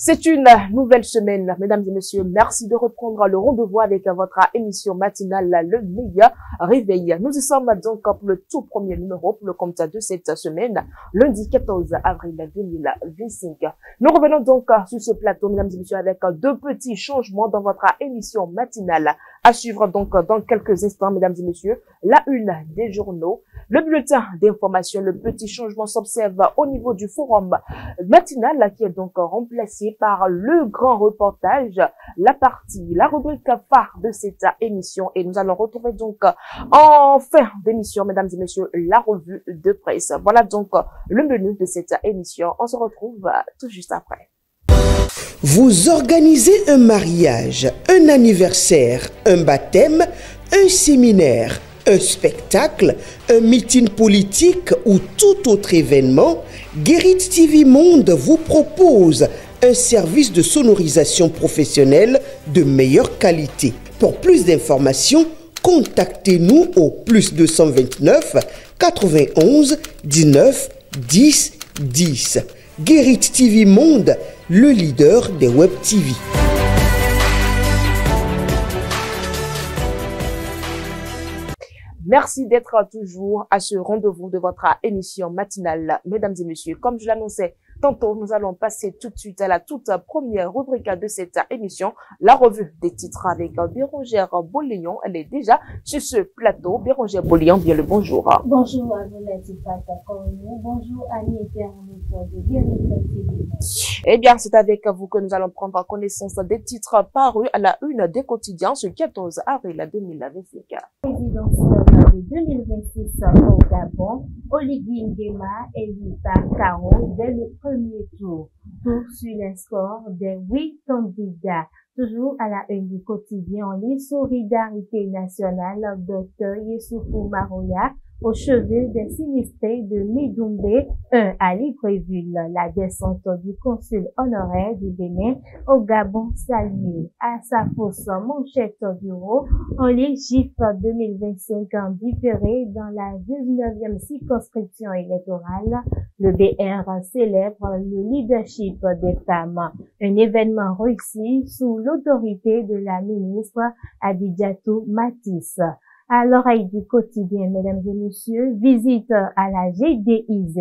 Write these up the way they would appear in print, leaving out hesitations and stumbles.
C'est une nouvelle semaine, mesdames et messieurs. Merci de reprendre le rendez-vous avec votre émission matinale, le meilleur réveil. Nous y sommes donc pour le tout premier numéro pour le compte de cette semaine, lundi 14 avril 2025. Nous revenons donc sur ce plateau, mesdames et messieurs, avec deux petits changements dans votre émission matinale. À suivre donc dans quelques instants, mesdames et messieurs, la une des journaux, le bulletin d'information. Le petit changement s'observe au niveau du forum matinal qui est donc remplacé par le grand reportage, la rubrique phare de cette émission. Et nous allons retrouver donc en fin d'émission, mesdames et messieurs, la revue de presse. Voilà donc le menu de cette émission. On se retrouve tout juste après. Vous organisez un mariage, un anniversaire, un baptême, un séminaire, un spectacle, un meeting politique ou tout autre événement, Guérit TV Monde vous propose un service de sonorisation professionnelle de meilleure qualité. Pour plus d'informations, contactez-nous au +229 91 19 10 10. Guérit TV Monde, le leader des web TV. Merci d'être toujours à ce rendez-vous de votre émission matinale, mesdames et messieurs. Comme je l'annonçais tantôt, nous allons passer tout de suite à la toute première rubrique de cette émission, la revue des titres avec Bérangère Boléon. Elle est déjà sur ce plateau. Bérangère Boléon, bien le bonjour. Bonjour à vous, bonjour à l'internaute de Guérit TV. Eh bien, c'est avec vous que nous allons prendre connaissance des titres parus à la une des quotidiens ce 14 avril 2025. Présidentielle de 2026 au Gabon, Oligui Nguema élu par Caro dès le premier tour. Tour sur les scores des 8 candidats. Toujours à la une du quotidien en ligne, Solidarité nationale, Dr Youssoufou Maroya, au chevet des sinistrés de Médoumbé 1 à Libreville. La descente du consul honoraire du Bénin au Gabon salué. À sa fausse manchette bureau, en ligne GIF 2025 en différé dans la 19e circonscription électorale. Le BR célèbre le leadership des femmes. Un événement réussi sous l'autorité de la ministre Adidjatou Matisse. À l'oreille du quotidien, mesdames et messieurs, visite à la GDIZ,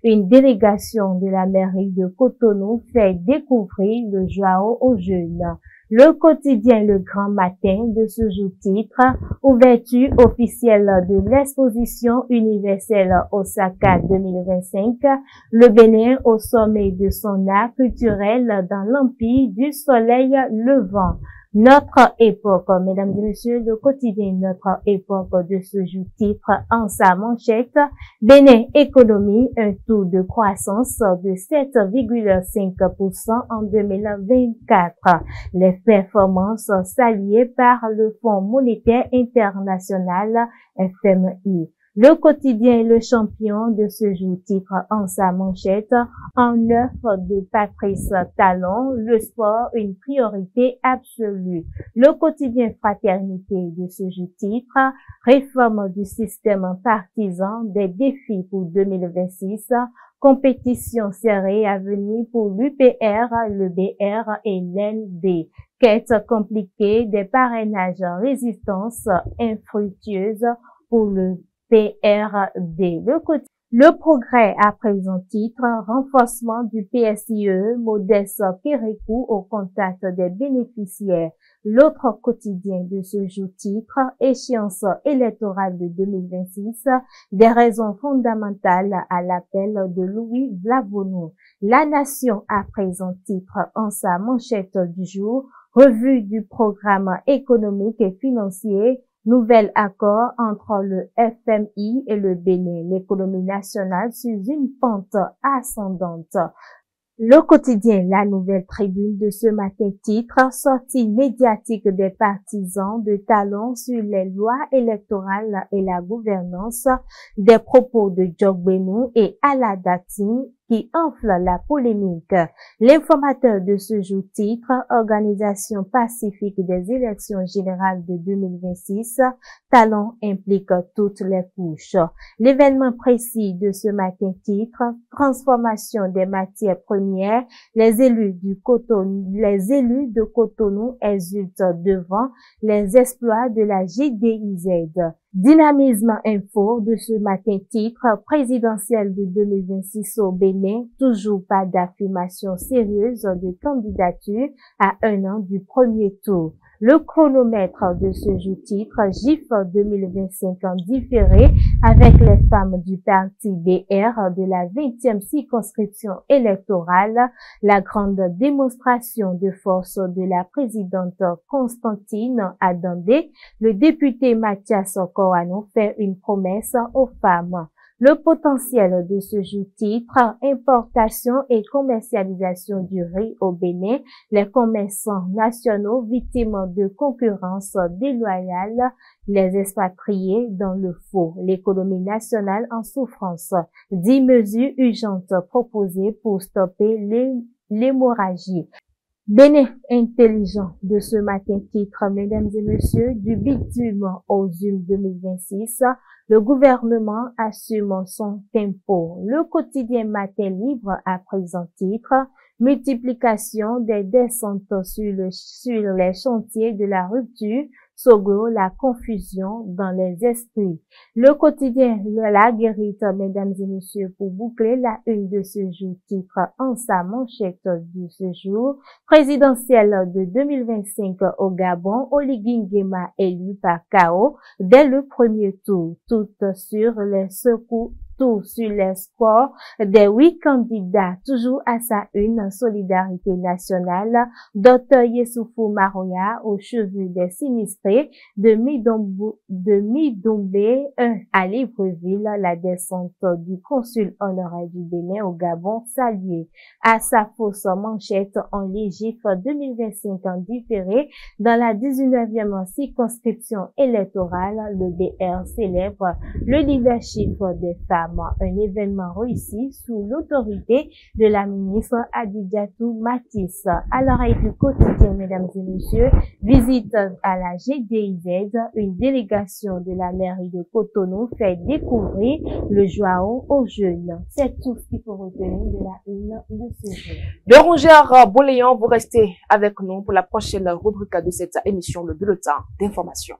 une délégation de la mairie de Cotonou fait découvrir le Joao aux jeunes. Le quotidien Le Grand Matin de ce jour-titre, ouverture officielle de l'exposition universelle Osaka 2025, le Bénin au sommet de son art culturel dans l'empire du soleil levant. Notre époque, mesdames et messieurs, le quotidien Notre époque de ce jour-titre en sa manchette, Bénin économie, un taux de croissance de 7,5% en 2024. Les performances saluées par le Fonds monétaire international FMI. Le quotidien Le Champion de ce jour-titre en sa manchette, en œuvre de Patrice Talon, le sport une priorité absolue. Le quotidien Fraternité de ce jour-titre, réforme du système partisan, des défis pour 2026, compétition serrée à venir pour l'UPR, le BR et l'ND. Quête compliquée des parrainages résistance infructueuse pour le PRD. Le progrès à présent titre, renforcement du PSIE, Modeste Kérékou au contact des bénéficiaires. L'autre quotidien de ce jour-titre, échéance électorale de 2026, des raisons fondamentales à l'appel de Louis Vlavonou. La Nation à présent titre en sa manchette du jour, revue du programme économique et financier, nouvel accord entre le FMI et le Bénin, l'économie nationale sur une pente ascendante. Le quotidien La Nouvelle Tribune de ce matin titre, sortie médiatique des partisans de Talon sur les lois électorales et la gouvernance, des propos de Djogbenou et Aladatine, qui enfle la polémique. L'informateur de ce jour titre « Organisation pacifique des élections générales de 2026, talent implique toutes les couches ». L'événement précis de ce matin titre « Transformation des matières premières, les élus de Cotonou exultent devant les exploits de la GDIZ ». Dynamisme Info de ce matin titre « Présidentielle de 2026 au Bénin, toujours pas d'affirmation sérieuse de candidature à un an du premier tour ». Le chronomètre de ce jour titre « GIF 2025 en différé avec les femmes du parti BR de la 20e circonscription électorale, la grande démonstration de force de la présidente Constantine Adandé, le député Mathias Corano fait une promesse aux femmes. Le potentiel de ce jour titre « Importation et commercialisation du riz au Bénin, les commerçants nationaux victimes de concurrence déloyale, les expatriés dans le faux, l'économie nationale en souffrance, 10 mesures urgentes proposées pour stopper l'hémorragie ». Bénin intelligent de ce matin titre, mesdames et messieurs, du bitume au ZUM 2026, le gouvernement assume son tempo. Le quotidien Matin Libre à présent titre, multiplication des descentes sur les chantiers de la rupture, Sogo, la confusion dans les esprits. Le quotidien La Guérite, mesdames et messieurs, pour boucler la une de ce jour, titre en sa manchette de ce jour, présidentielle de 2025 au Gabon, Oligui Nguema élu par KO dès le premier tour, tout sur les secours. Tout sur les scores des 8 candidats, toujours à sa une, solidarité nationale, Dr Yessoufou Maroya aux cheveux des sinistrés de Midombe 1 à Libreville, la descente du consul honoraire du Bénin au Gabon saluée. À sa fausse manchette en légif 2025 en différé, dans la 19e circonscription électorale, le BR célèbre le leadership des femmes. Un événement réussi sous l'autorité de la ministre Adidjatou Matisse. À l'oreille du quotidien, mesdames et messieurs, visite à la GDIZ, une délégation de la mairie de Cotonou fait découvrir le Joao aux jeunes. C'est tout ce qu'il faut retenir de la une de ce jour. De Rongère Boléon, vous restez avec nous pour la prochaine rubrique de cette émission, le bulletin d'information.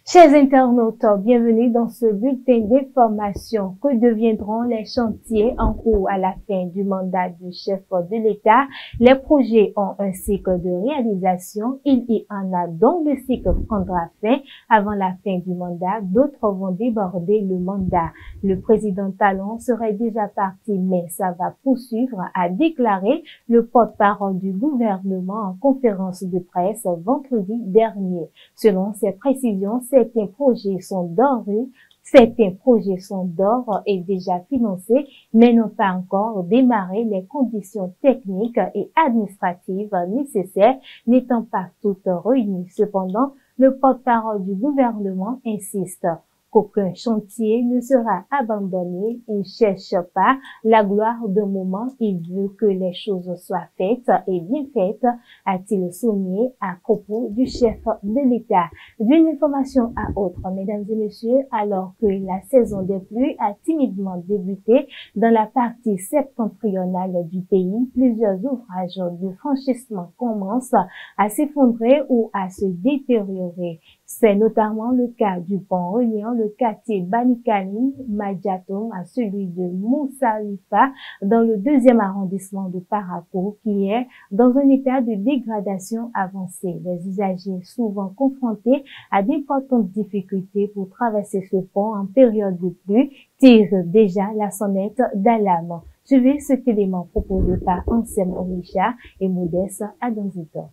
Chers internautes, bienvenue dans ce bulletin d'information. Que deviendront les chantiers en cours à la fin du mandat du chef de l'État? Les projets ont un cycle de réalisation. Il y en a dont le cycle prendra fin avant la fin du mandat. D'autres vont déborder le mandat. Le président Talon serait déjà parti, mais ça va poursuivre, a déclaré le porte-parole du gouvernement en conférence de presse vendredi dernier. Selon ses précisions, certains projets sont d'or et déjà financés, mais n'ont pas encore démarré. Les conditions techniques et administratives nécessaires n'étant pas toutes réunies. Cependant, le porte-parole du gouvernement insiste qu'aucun chantier ne sera abandonné. Il ne cherche pas la gloire d'un moment. Il veut que les choses soient faites et bien faites, a-t-il souligné à propos du chef de l'État. D'une information à autre, mesdames et messieurs, alors que la saison des pluies a timidement débuté dans la partie septentrionale du pays, plusieurs ouvrages de franchissement commencent à s'effondrer ou à se détériorer. C'est notamment le cas du pont reliant le quartier Banikani, Madiatom à celui de Moussalifa dans le 2e arrondissement de Parakou qui est dans un état de dégradation avancée. Les usagers souvent confrontés à d'importantes difficultés pour traverser ce pont en période de pluie tirent déjà la sonnette d'alarme. Suivez cet élément proposé par Ansem Orisha et Modeste Adonzito.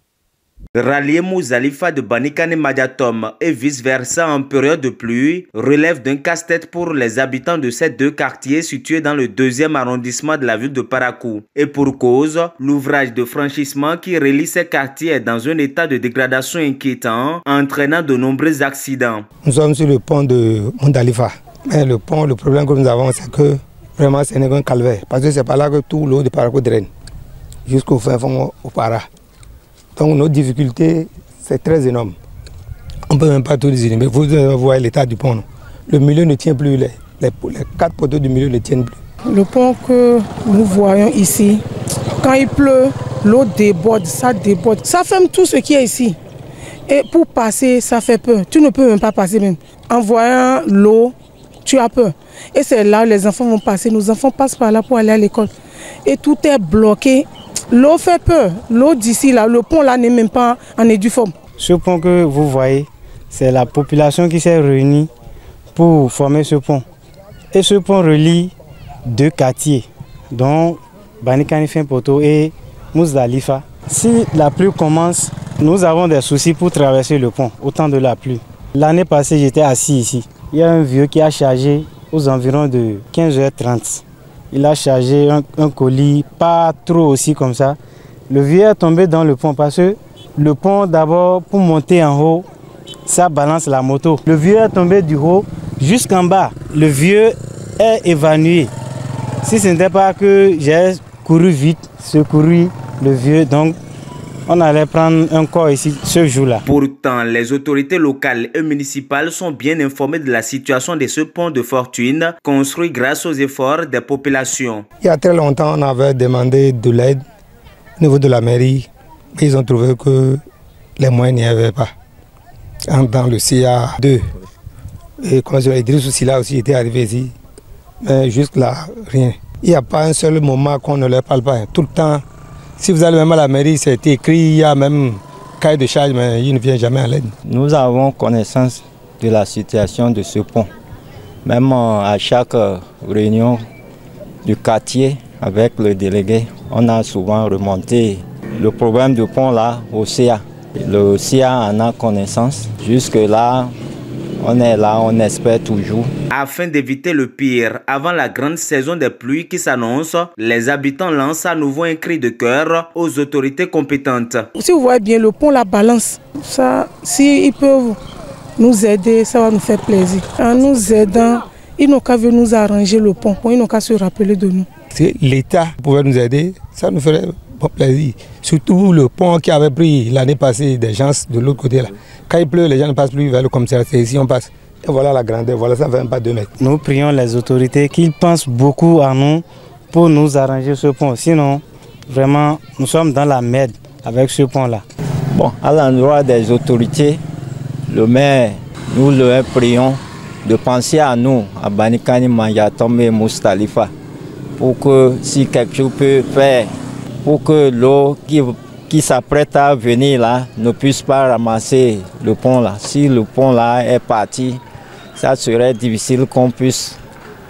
Rallier Mousdalifa de Banikane Madiatom et vice-versa en période de pluie relève d'un casse-tête pour les habitants de ces deux quartiers situés dans le 2e arrondissement de la ville de Parakou. Et pour cause, l'ouvrage de franchissement qui relie ces quartiers est dans un état de dégradation inquiétant, entraînant de nombreux accidents. Nous sommes sur le pont de Mousdalifa. Mais le pont, le problème que nous avons, c'est que vraiment c'est un calvaire. Parce que c'est par là que tout l'eau de Parakou draine, jusqu'au fin fond au Para. Donc nos difficultés, c'est très énorme. On ne peut même pas tout désigner, mais vous voyez l'état du pont. Le milieu ne tient plus, les 4 poteaux du milieu ne tiennent plus. Le pont que nous voyons ici, quand il pleut, l'eau déborde, ça ferme tout ce qui est ici. Et pour passer, ça fait peur. Tu ne peux même pas passer même. En voyant l'eau, tu as peur. Et c'est là où les enfants vont passer. Nos enfants passent par là pour aller à l'école. Et tout est bloqué. L'eau fait peur. L'eau d'ici, là, le pont là n'est même pas en éduforme. Ce pont que vous voyez, c'est la population qui s'est réunie pour former ce pont. Et ce pont relie 2 quartiers, dont Banikane Finpoto et Mousdalifa. Si la pluie commence, nous avons des soucis pour traverser le pont, au temps de la pluie. L'année passée, j'étais assis ici. Il y a un vieux qui a chargé aux environs de 15h30. Il a chargé un colis, pas trop aussi comme ça. Le vieux est tombé dans le pont parce que le pont, d'abord, pour monter en haut, ça balance la moto. Le vieux est tombé du haut jusqu'en bas. Le vieux est évanoui. Si ce n'était pas que j'ai couru vite, secouru le vieux, donc on allait prendre un corps ici ce jour-là. Pourtant, les autorités locales et municipales sont bien informées de la situation de ce pont de fortune construit grâce aux efforts des populations. Il y a très longtemps, on avait demandé de l'aide au niveau de la mairie. Mais ils ont trouvé que les moyens n'y avaient pas. Dans le CA2, et comme je l'ai dit, aussi là aussi était arrivé ici. Mais jusque-là, rien. Il n'y a pas un seul moment qu'on ne leur parle pas. Tout le temps. Si vous allez même à la mairie, c'est écrit, il y a même cahier de charge, mais il ne vient jamais à l'aide. Nous avons connaissance de la situation de ce pont. Même à chaque réunion du quartier avec le délégué, on a souvent remonté le problème du pont là au CA. Le CA en a connaissance. Jusque-là, on est là, on espère toujours. Afin d'éviter le pire, avant la grande saison des pluies qui s'annonce, les habitants lancent à nouveau un cri de cœur aux autorités compétentes. Si vous voyez bien, le pont la balance. Ça, s'ils peuvent nous aider, ça va nous faire plaisir. En nous aidant, ils n'ont qu'à venir nous arranger le pont. Ils n'ont qu'à se rappeler de nous. Si l'État pouvait nous aider, ça nous ferait bon plaisir. Surtout le pont qui avait pris l'année passée des gens de l'autre côté là. Quand il pleut, les gens ne passent plus vers le commissariat. C'est ici on passe. Et voilà la grandeur, voilà ça ne fait même pas 2 mètres. Nous prions les autorités qu'ils pensent beaucoup à nous pour nous arranger ce pont. Sinon, vraiment, nous sommes dans la merde avec ce pont là. Bon, à l'endroit des autorités, le maire, nous le prions de penser à nous, à Banikane Madiatom et Mousdalifa, pour que si quelque chose peut faire, pour que l'eau qui s'apprête à venir là ne puisse pas ramasser le pont là. Si le pont là est parti, ça serait difficile qu'on puisse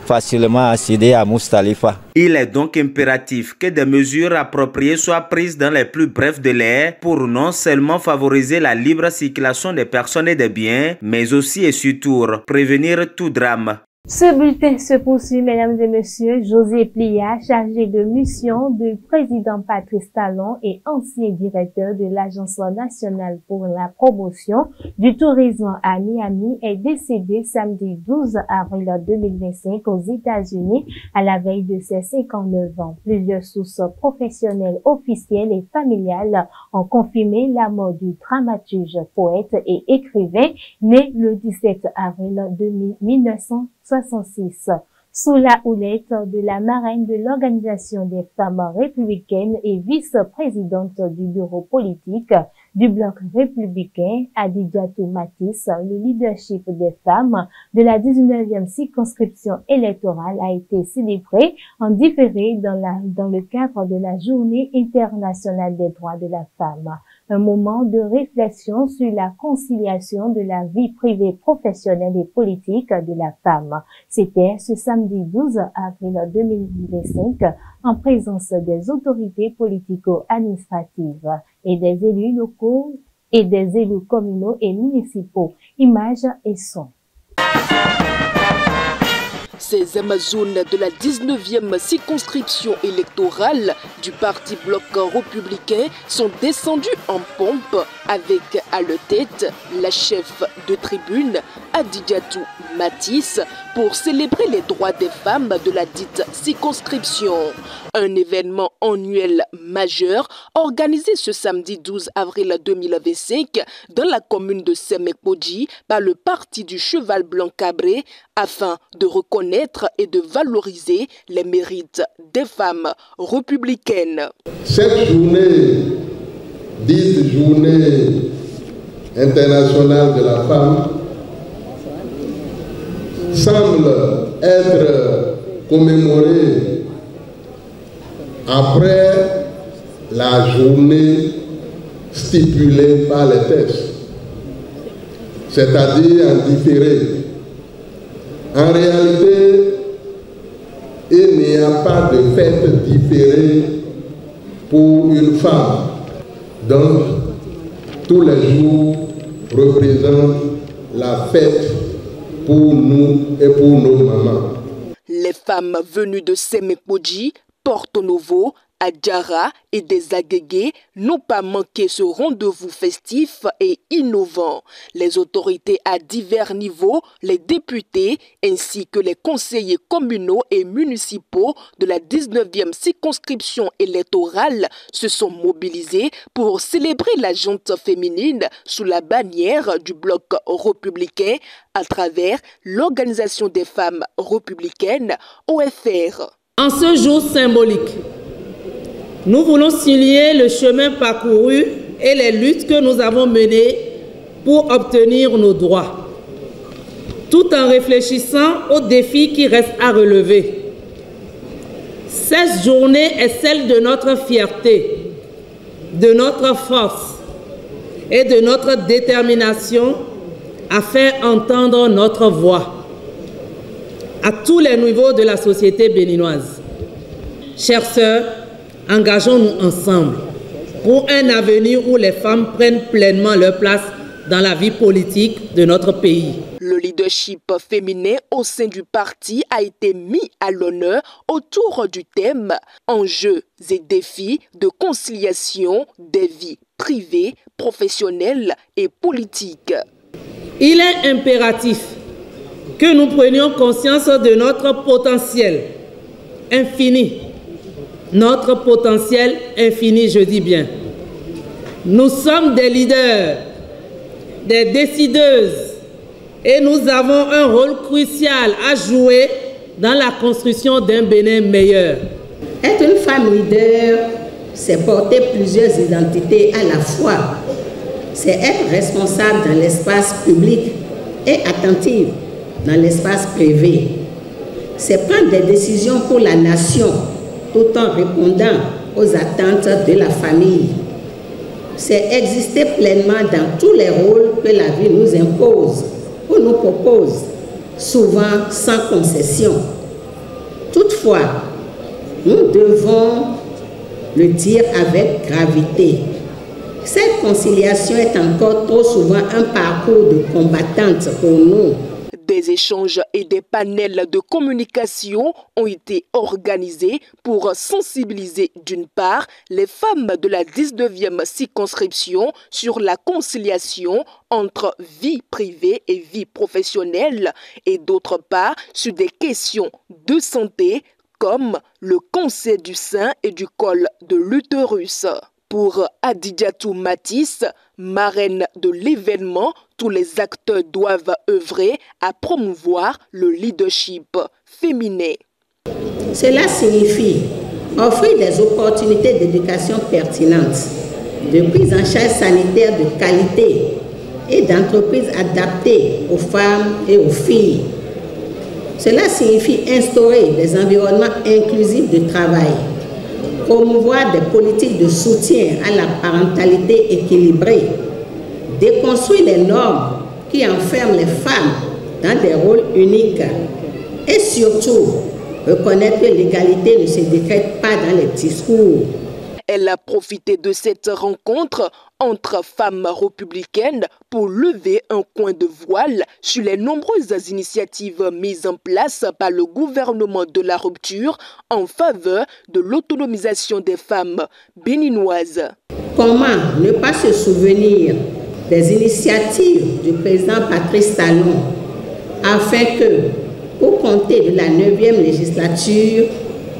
facilement accéder à Mousdalifa. Il est donc impératif que des mesures appropriées soient prises dans les plus brefs délais pour non seulement favoriser la libre circulation des personnes et des biens, mais aussi et surtout prévenir tout drame. Ce bulletin se poursuit, mesdames et messieurs. José Plia, chargé de mission du président Patrice Talon et ancien directeur de l'Agence nationale pour la promotion du tourisme à Miami, est décédé samedi 12 avril 2025 aux États-Unis à la veille de ses 59 ans. Plusieurs sources professionnelles, officielles et familiales ont confirmé la mort du dramaturge, poète et écrivain né le 17 avril 1966. Sous la houlette de la marraine de l'Organisation des femmes républicaines et vice-présidente du bureau politique du bloc républicain, Adidiatou Matisse, le leadership des femmes de la 19e circonscription électorale a été célébré en différé dans le cadre de la Journée internationale des droits de la femme. Un moment de réflexion sur la conciliation de la vie privée, professionnelle et politique de la femme. C'était ce samedi 12 avril 2025 en présence des autorités politico-administratives et des élus locaux et des élus communaux et municipaux. Images et sons. Ces Amazones de la 19e circonscription électorale du Parti Bloc républicain sont descendus en pompe avec à leur tête la chef de tribune Adidiatou Matisse pour célébrer les droits des femmes de la dite circonscription. Un événement annuel majeur organisé ce samedi 12 avril 2025 dans la commune de Semekpodji par le Parti du Cheval Blanc Cabré afin de reconnaître et de valoriser les mérites des femmes républicaines. Cette journée, dite journée internationale de la femme, semble être commémorée après la journée stipulée par les textes, c'est-à-dire en différé. En réalité, il n'y a pas de fête différée pour une femme. Donc, tous les jours représentent la fête pour nous et pour nos mamans. Les femmes venues de Semekpodji, Porto Novo, Adjara et des Agégués n'ont pas manqué ce rendez-vous festif et innovant. Les autorités à divers niveaux, les députés ainsi que les conseillers communaux et municipaux de la 19e circonscription électorale se sont mobilisés pour célébrer la junte féminine sous la bannière du Bloc républicain à travers l'Organisation des femmes républicaines OFR. En ce jour symbolique, nous voulons souligner le chemin parcouru et les luttes que nous avons menées pour obtenir nos droits, tout en réfléchissant aux défis qui restent à relever. Cette journée est celle de notre fierté, de notre force et de notre détermination à faire entendre notre voix à tous les niveaux de la société béninoise. Chères sœurs, engageons-nous ensemble pour un avenir où les femmes prennent pleinement leur place dans la vie politique de notre pays. Le leadership féminin au sein du parti a été mis à l'honneur autour du thème « Enjeux et défis de conciliation des vies privées, professionnelles et politiques ». Il est impératif que nous prenions conscience de notre potentiel infini. Notre potentiel infini, je dis bien. Nous sommes des leaders, des décideuses et nous avons un rôle crucial à jouer dans la construction d'un Bénin meilleur. Être une femme leader, c'est porter plusieurs identités à la fois. C'est être responsable dans l'espace public et attentive dans l'espace privé. C'est prendre des décisions pour la nation, tout en répondant aux attentes de la famille. C'est exister pleinement dans tous les rôles que la vie nous impose ou nous propose, souvent sans concession. Toutefois, nous devons le dire avec gravité. Cette conciliation est encore trop souvent un parcours de combattante pour nous. Des échanges et des panels de communication ont été organisés pour sensibiliser d'une part les femmes de la 19e circonscription sur la conciliation entre vie privée et vie professionnelle et d'autre part sur des questions de santé comme le cancer du sein et du col de l'utérus. Pour Adidiatou Matisse, marraine de l'événement, tous les acteurs doivent œuvrer à promouvoir le leadership féminin. Cela signifie offrir des opportunités d'éducation pertinentes, de prise en charge sanitaire de qualité et d'entreprises adaptées aux femmes et aux filles. Cela signifie instaurer des environnements inclusifs de travail, promouvoir des politiques de soutien à la parentalité équilibrée, déconstruire les normes qui enferment les femmes dans des rôles uniques et surtout reconnaître que l'égalité ne se décrète pas dans les discours. Elle a profité de cette rencontre entre femmes républicaines pour lever un coin de voile sur les nombreuses initiatives mises en place par le gouvernement de la rupture en faveur de l'autonomisation des femmes béninoises. Comment ne pas se souvenir des initiatives du président Patrice Talon afin que, au compter de la 9e législature,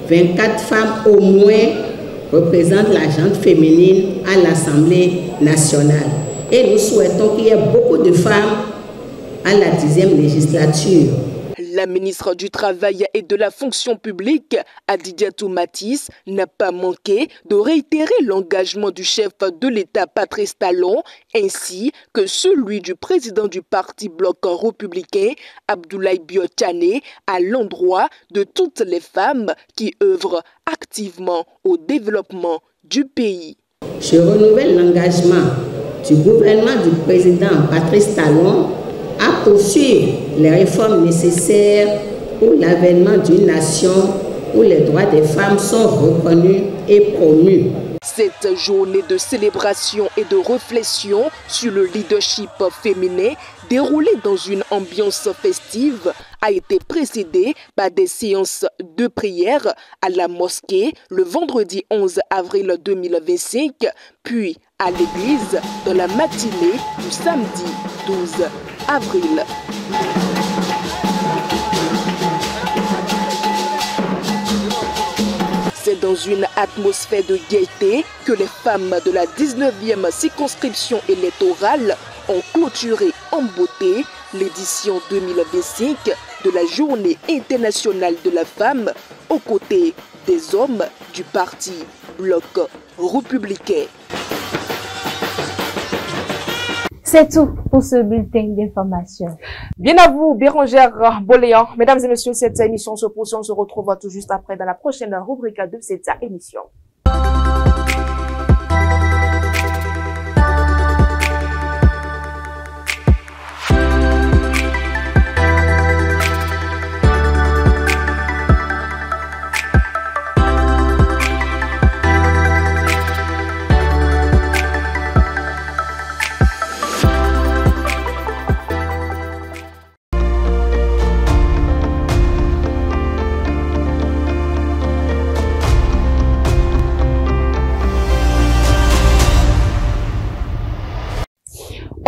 24 femmes au moins représentent la gente féminine à l'Assemblée nationale. Et nous souhaitons qu'il y ait beaucoup de femmes à la 10e législature. La ministre du Travail et de la Fonction publique, Adidiatou Matisse, n'a pas manqué de réitérer l'engagement du chef de l'État Patrice Talon, ainsi que celui du président du parti Bloc républicain, Abdoulaye Biotane, à l'endroit de toutes les femmes qui œuvrent activement au développement du pays. Je renouvelle l'engagement du gouvernement du président Patrice Talon à poursuivre les réformes nécessaires pour l'avènement d'une nation où les droits des femmes sont reconnus et promus. Cette journée de célébration et de réflexion sur le leadership féminin, déroulée dans une ambiance festive, a été précédée par des séances de prière à la mosquée le vendredi 11 avril 2025, puis à l'église dans la matinée du samedi 12 avril. C'est dans une atmosphère de gaieté que les femmes de la 19e circonscription électorale ont clôturé en beauté l'édition 2025 de la Journée internationale de la femme aux côtés des hommes du parti Bloc républicain. C'est tout pour ce bulletin d'information. Bien à vous, Bérangère Boléan. Mesdames et messieurs, cette émission se poursuit. On se retrouve tout juste après dans la prochaine rubrique de cette émission.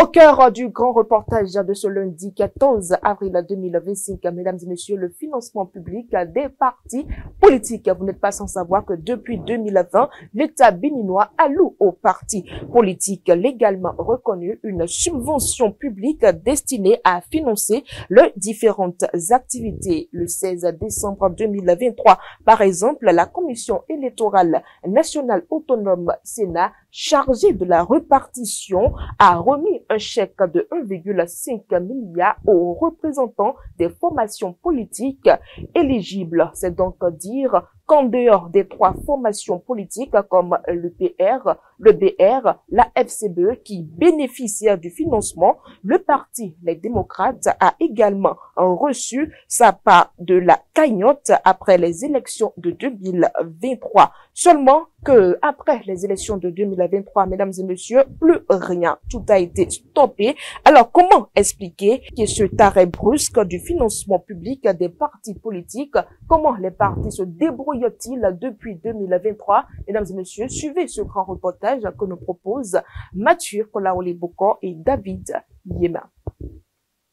Au cœur du grand reportage de ce lundi 14 avril 2025, mesdames et messieurs, le financement public des partis politiques. Vous n'êtes pas sans savoir que depuis 2020, l'État béninois alloue aux partis politiques légalement reconnus une subvention publique destinée à financer leurs différentes activités. Le 16 décembre 2023, par exemple, la Commission électorale nationale autonome Sénat, chargée de la répartition, a remis un chèque de 1,5 milliard aux représentants des formations politiques éligibles. C'est donc dire qu'en dehors des trois formations politiques comme l'UPR, le BR, la FCBE qui bénéficient du financement, le parti Les Démocrates a également reçu sa part de la cagnotte après les élections de 2023. Seulement que après les élections de 2023, mesdames et messieurs, plus rien. Tout a été stoppé. Alors, comment expliquer que ce arrêt brusque du financement public des partis politiques? Comment les partis se débrouillent-ils depuis 2023? Mesdames et messieurs, suivez ce grand reportage que nous proposent Mathieu Kolaoleboko et David Yema.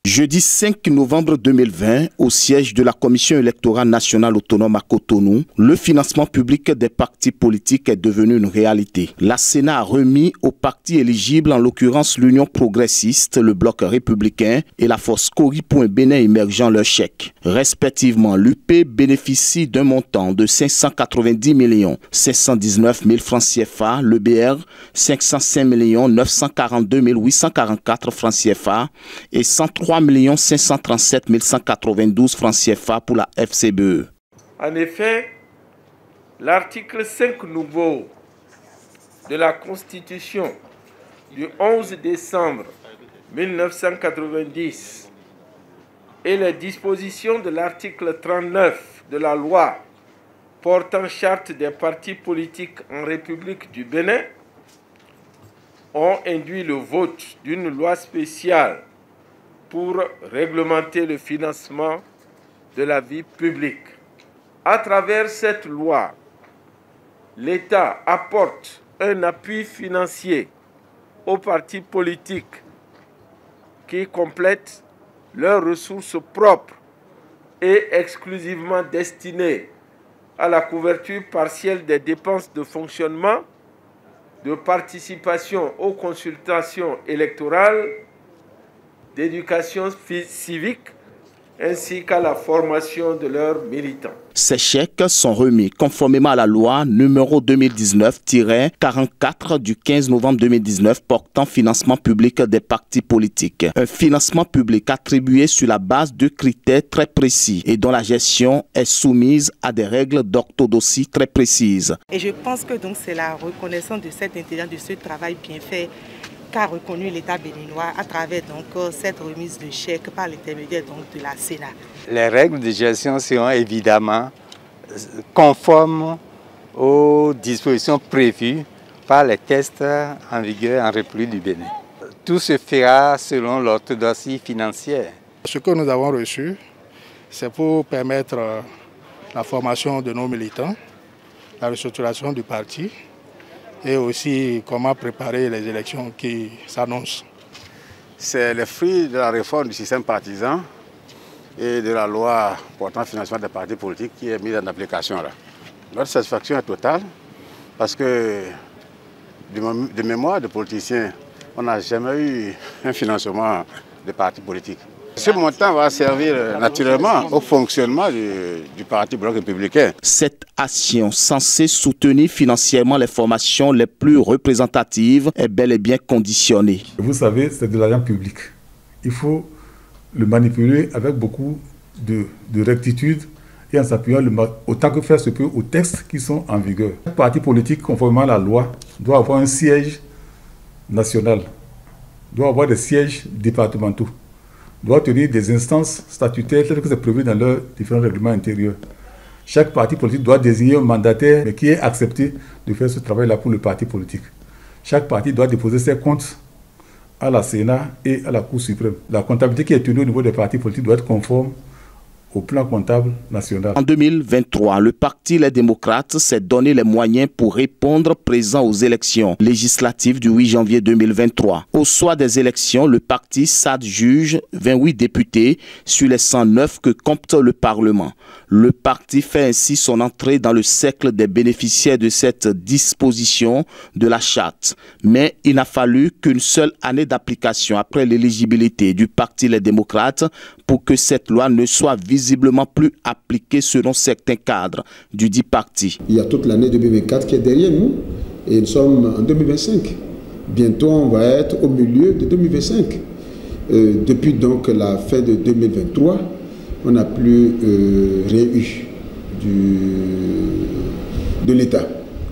Jeudi 5 novembre 2020, au siège de la Commission électorale nationale autonome à Cotonou, le financement public des partis politiques est devenu une réalité. La Sénat a remis aux partis éligibles, en l'occurrence l'Union progressiste, le Bloc républicain et la Force Cori pour un Bénin émergent leur chèque. Respectivement, l'UP bénéficie d'un montant de 590 519 000 francs CFA, le BR 505 942 844 francs CFA et 103 537 192 francs CFA pour la FCBE. En effet, l'article 5 nouveau de la Constitution du 11 décembre 1990 et les dispositions de l'article 39 de la loi portant charte des partis politiques en République du Bénin ont induit le vote d'une loi spéciale pour réglementer le financement de la vie publique. À travers cette loi, l'État apporte un appui financier aux partis politiques qui complètent leurs ressources propres et exclusivement destinées à la couverture partielle des dépenses de fonctionnement, de participation aux consultations électorales, d'éducation civique, ainsi qu'à la formation de leurs militants. Ces chèques sont remis conformément à la loi numéro 2019-44 du 15 novembre 2019 portant financement public des partis politiques. Un financement public attribué sur la base de critères très précis et dont la gestion est soumise à des règles d'orthodoxie très précises. Et je pense que donc c'est la reconnaissance de cette intelligence, de ce travail bien fait qu'a reconnu l'État béninois à travers donc cette remise de chèques par l'intermédiaire de la Sénat. Les règles de gestion seront évidemment conformes aux dispositions prévues par les textes en vigueur en République du Bénin. Tout se fera selon l'orthodoxie financière. Ce que nous avons reçu, c'est pour permettre la formation de nos militants, la restructuration du parti, et aussi comment préparer les élections qui s'annoncent. C'est le fruit de la réforme du système partisan et de la loi portant financement des partis politiques qui est mise en application là. Notre satisfaction est totale parce que de mémoire de politiciens, on n'a jamais eu un financement des partis politiques. Ce montant va servir naturellement au fonctionnement du Parti Bloc républicain. Cette action censée soutenir financièrement les formations les plus représentatives est bel et bien conditionnée. Vous savez, c'est de l'argent public. Il faut le manipuler avec beaucoup de rectitude et en s'appuyant autant que faire se peut aux textes qui sont en vigueur. Chaque parti politique, conformément à la loi, doit avoir un siège national, doit avoir des sièges départementaux, doit tenir des instances statutaires telles que c'est prévu dans leurs différents règlements intérieurs. Chaque parti politique doit désigner un mandataire mais qui est accepté de faire ce travail-là pour le parti politique. Chaque parti doit déposer ses comptes à la Sénat et à la Cour suprême. La comptabilité qui est tenue au niveau des partis politiques doit être conforme au plan comptable national. En 2023, le Parti Les Démocrates s'est donné les moyens pour répondre présent aux élections législatives du 8 janvier 2023. Au soir des élections, le parti s'adjuge 28 députés sur les 109 que compte le Parlement. Le parti fait ainsi son entrée dans le cercle des bénéficiaires de cette disposition de la charte. Mais il n'a fallu qu'une seule année d'application après l'éligibilité du Parti Les Démocrates pour que cette loi ne soit visiblement plus appliquée selon certains cadres du dit parti. Il y a toute l'année 2024 qui est derrière nous et nous sommes en 2025. Bientôt, on va être au milieu de 2025. Depuis donc la fin de 2023, on n'a plus rien eu de l'État,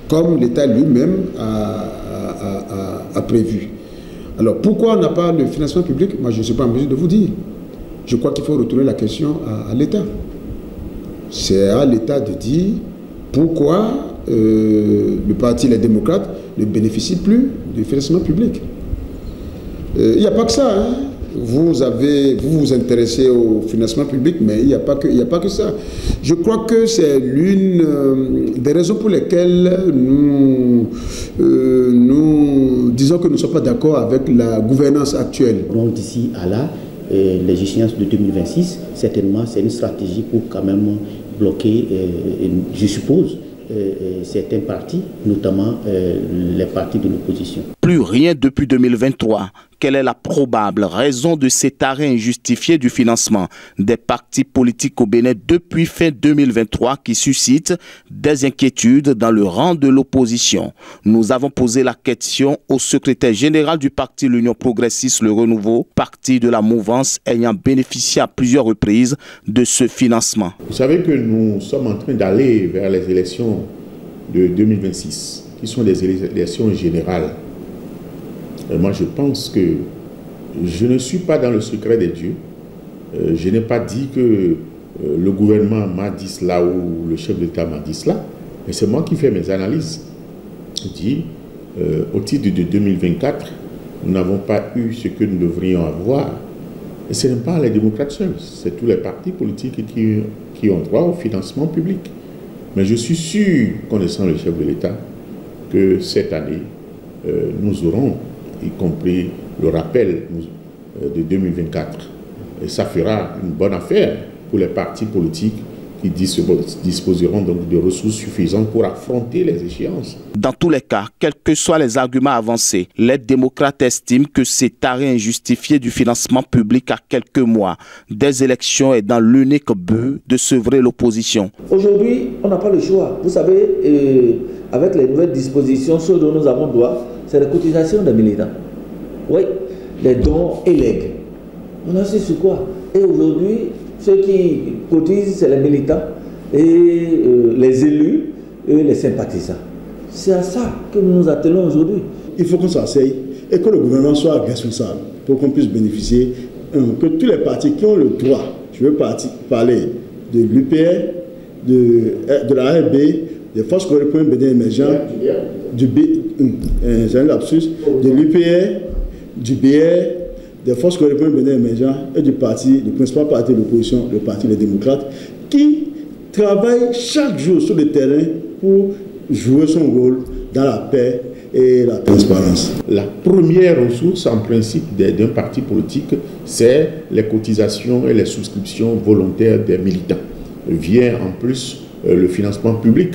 comme l'État lui-même a prévu. Alors pourquoi on n'a pas le financement public? Moi, je ne suis pas en mesure de vous dire. Je crois qu'il faut retourner la question à l'État. C'est à l'État de dire pourquoi le Parti Les Démocrates ne bénéficie plus du financement public. Il n'y a pas que ça. Hein. Vous vous intéressez au financement public, mais il n'y a pas que ça. Je crois que c'est l'une des raisons pour lesquelles nous disons que nous ne sommes pas d'accord avec la gouvernance actuelle. Donc d'ici à là, les échéances de 2026, certainement, c'est une stratégie pour quand même bloquer, je suppose, certains partis, notamment les partis de l'opposition. Plus rien depuis 2023. Quelle est la probable raison de cet arrêt injustifié du financement des partis politiques au Bénin depuis fin 2023 qui suscite des inquiétudes dans le rang de l'opposition? Nous avons posé la question au secrétaire général du parti L'Union Progressiste Le Renouveau, parti de la mouvance ayant bénéficié à plusieurs reprises de ce financement. Vous savez que nous sommes en train d'aller vers les élections de 2026, qui sont des élections générales. Moi, je pense que je ne suis pas dans le secret des dieux. Je n'ai pas dit que le gouvernement m'a dit cela ou le chef d'État m'a dit cela, mais c'est moi qui fais mes analyses. Je dis, au titre de 2024, nous n'avons pas eu ce que nous devrions avoir. Et ce n'est pas les démocrates seuls, c'est tous les partis politiques qui ont droit au financement public. Mais je suis sûr, connaissant le chef de l'État, que cette année, nous aurons, y compris le rappel de 2024. Et ça fera une bonne affaire pour les partis politiques qui disposeront donc de ressources suffisantes pour affronter les échéances. Dans tous les cas, quels que soient les arguments avancés, les démocrates estiment que cet arrêt injustifié du financement public à quelques mois des élections est dans l'unique but de sevrer l'opposition. Aujourd'hui, on n'a pas le choix. Vous savez, avec les nouvelles dispositions, ce dont nous avons droit, c'est la cotisation des militants. Oui, les dons et legs. On a su sur quoi? Et aujourd'hui, ceux qui cotisent, c'est les militants et les élus et les sympathisants. C'est à ça que nous nous attelons aujourd'hui. Il faut qu'on s'asseye et que le gouvernement soit responsable pour qu'on puisse bénéficier, que tous les partis qui ont le droit, je veux parler de l'UPR, de la RB, des forces correspondantes bénéfices émergents, de l'UPR, du BR, des forces correspondantes bénéfices émergents et du principal parti de l'opposition, le Parti des démocrates, qui travaille chaque jour sur le terrain pour jouer son rôle dans la paix et la transparence. La première ressource, en principe, d'un parti politique, c'est les cotisations et les souscriptions volontaires des militants. Vient en plus le financement public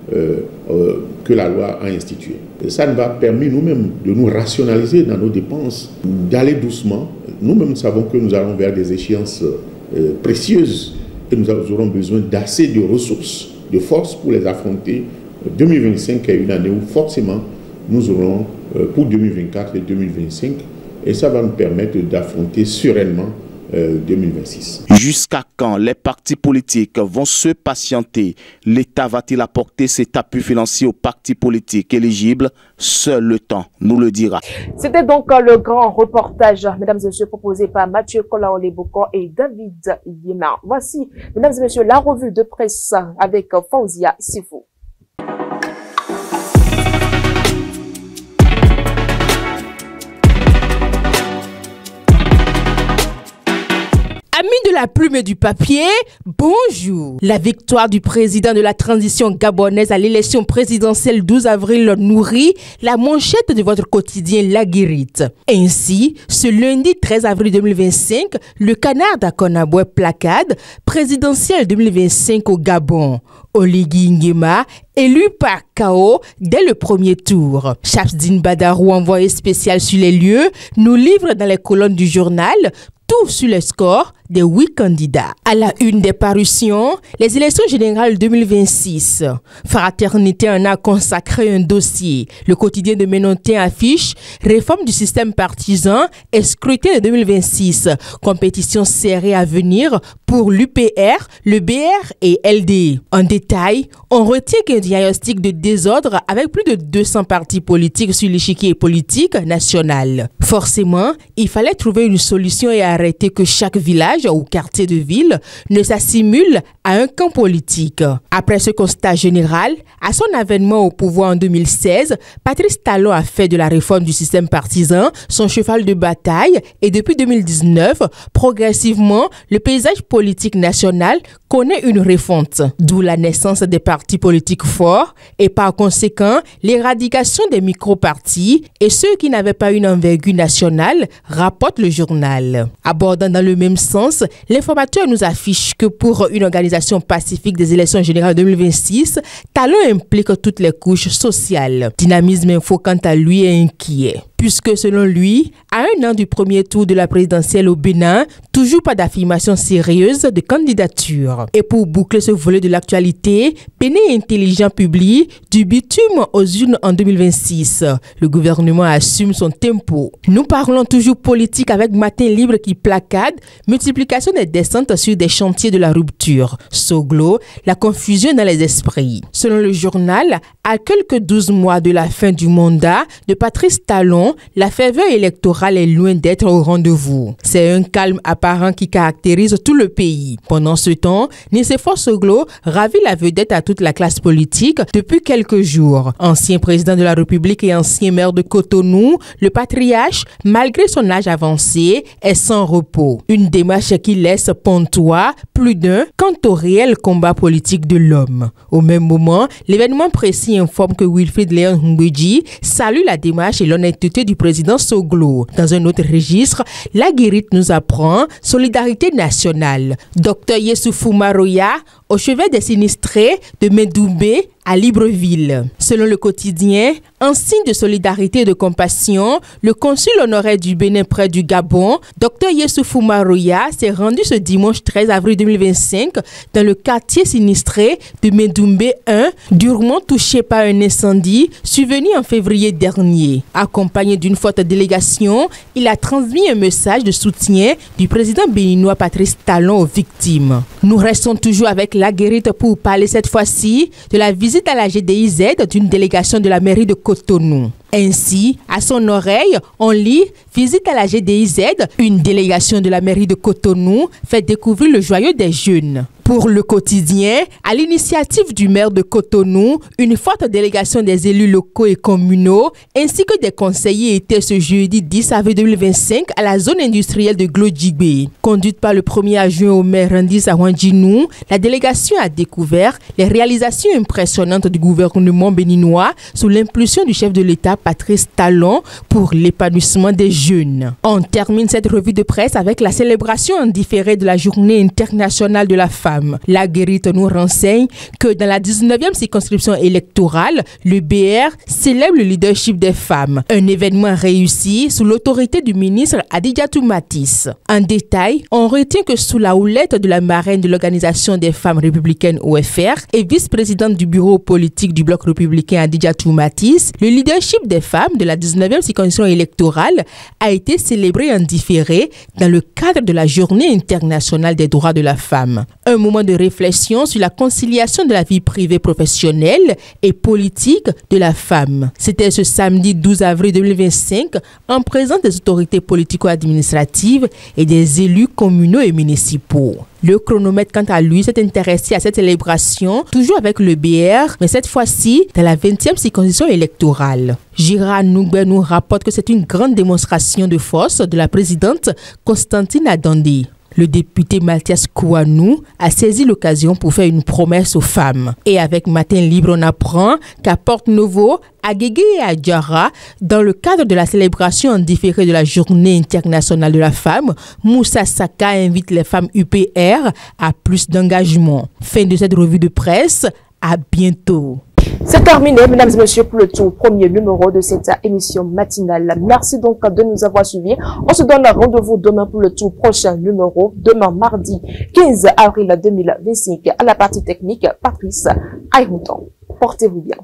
que la loi a institué. Et ça nous a permis nous-mêmes de nous rationaliser dans nos dépenses, d'aller doucement. Nous-mêmes savons que nous allons vers des échéances précieuses et nous aurons besoin d'assez de ressources, de force pour les affronter. 2025 est une année où forcément nous aurons pour 2024 et 2025 et ça va nous permettre d'affronter sereinement 2026. Jusqu'à quand les partis politiques vont se patienter? L'État va-t-il apporter cet appui financier aux partis politiques éligibles? Seul le temps nous le dira. C'était donc le grand reportage, mesdames et messieurs, proposé par Mathieu Kolaoleboko et David Yema. Voici, mesdames et messieurs, la revue de presse avec Fauzia Sifou. Amis de la plume et du papier, bonjour. La victoire du président de la transition gabonaise à l'élection présidentielle 12 avril nourrit la manchette de votre quotidien La Guérite. Ainsi, ce lundi 13 avril 2025, le canard d'Akonaboué placade présidentielle 2025 au Gabon. Oligui Nguema, élu par KO dès le premier tour. Chapsdine Badarou, envoyé spécial sur les lieux, nous livre dans les colonnes du journal tout sur le score des 8 candidats. À la une des parutions, les élections générales 2026. Fraternité en a consacré un dossier. Le quotidien de Ménontin affiche réforme du système partisan et scrutin de 2026. Compétition serrée à venir pour l'UPR, le BR et LD. En détail, on retient qu'un diagnostic de désordre avec plus de 200 partis politiques sur l'échiquier politique national. Forcément, il fallait trouver une solution et arrêter que chaque village ou quartier de ville ne s'assimile à un camp politique. Après ce constat général, à son avènement au pouvoir en 2016, Patrice Talon a fait de la réforme du système partisan son cheval de bataille et depuis 2019, progressivement, le paysage politique national connaît une refonte, d'où la naissance des partis politiques forts et par conséquent l'éradication des micro-partis et ceux qui n'avaient pas une envergure nationale, rapporte le journal. Abordant dans le même sens, l'informateur nous affiche que pour une organisation pacifique des élections générales 2026, Talon implique toutes les couches sociales. Dynamisme Info, quant à lui, est inquiet. Puisque selon lui, à un an du premier tour de la présidentielle au Bénin, toujours pas d'affirmation sérieuse de candidature. Et pour boucler ce volet de l'actualité, Bénin Intelligent publie du bitume aux urnes en 2026. Le gouvernement assume son tempo. Nous parlons toujours politique avec Matin Libre qui placade multiplication des descentes sur des chantiers de la rupture. Soglo, la confusion dans les esprits. Selon le journal, à quelques 12 mois de la fin du mandat de Patrice Talon, la ferveur électorale est loin d'être au rendez-vous. C'est un calme apparent qui caractérise tout le pays. Pendant ce temps, Nicéphore Soglo ravit la vedette à toute la classe politique depuis quelques jours. Ancien président de la République et ancien maire de Cotonou, le patriarche, malgré son âge avancé, est sans repos. Une démarche qui laisse pantois plus d'un quant au réel combat politique de l'homme. Au même moment, l'événement précis informe que Wilfrid Léon Ngweji salue la démarche et l'honnêteté du président Soglo. Dans un autre registre, la Guérite nous apprend solidarité nationale. Dr Yessoufou Maroya, au chevet des sinistrés de Médoubé à Libreville. Selon le quotidien, en signe de solidarité et de compassion, le consul honoraire du Bénin près du Gabon, Dr Yessoufou Maroya, s'est rendu ce dimanche 13 avril 2025 dans le quartier sinistré de Médoubé 1, durement touché par un incendie survenu en février dernier. Accompagné d'une forte délégation, il a transmis un message de soutien du président béninois Patrice Talon aux victimes. Nous restons toujours avec la Guérite pour parler cette fois-ci de la visite à la GDIZ d'une délégation de la mairie de Cotonou. Ainsi, à son oreille, on lit « Visite à la GDIZ, une délégation de la mairie de Cotonou fait découvrir le joyau des jeunes ». Pour le quotidien, à l'initiative du maire de Cotonou, une forte délégation des élus locaux et communaux ainsi que des conseillers étaient ce jeudi 10 avril 2025 à la zone industrielle de Glodjibé. Conduite par le premier adjoint au maire Randis Awanjinou, la délégation a découvert les réalisations impressionnantes du gouvernement béninois sous l'impulsion du chef de l'État Patrice Talon pour l'épanouissement des jeunes. On termine cette revue de presse avec la célébration en différé de la Journée internationale de la femme. La Guérite nous renseigne que dans la 19e circonscription électorale, le BR célèbre le leadership des femmes. Un événement réussi sous l'autorité du ministre Adidjatou Matisse. En détail, on retient que sous la houlette de la marraine de l'Organisation des femmes républicaines OFR et vice-présidente du bureau politique du bloc républicain Adidjatou Matisse, le leadership des femmes de la 19e circonscription électorale a été célébré en différé dans le cadre de la Journée internationale des droits de la femme. Un moment de réflexion sur la conciliation de la vie privée professionnelle et politique de la femme. C'était ce samedi 12 avril 2025 en présence des autorités politico-administratives et des élus communaux et municipaux. Le chronomètre, quant à lui, s'est intéressé à cette célébration, toujours avec le BR, mais cette fois-ci dans la 20e circonscription électorale. Gira Nougbe nous rapporte que c'est une grande démonstration de force de la présidente Constantine Adandé. Le député Mathias Kouanou a saisi l'occasion pour faire une promesse aux femmes. Et avec Matin Libre, on apprend qu'à Porte-Nouveau, à Guégué et à Diarra, dans le cadre de la célébration en différé de la Journée internationale de la femme, Moussa Saka invite les femmes UPR à plus d'engagement. Fin de cette revue de presse, à bientôt. C'est terminé, mesdames et messieurs, pour le tout premier numéro de cette émission matinale. Merci donc de nous avoir suivis. On se donne rendez-vous demain pour le tout prochain numéro, demain mardi 15 avril 2025. À la partie technique, Patrice Aïrouton. Portez-vous bien.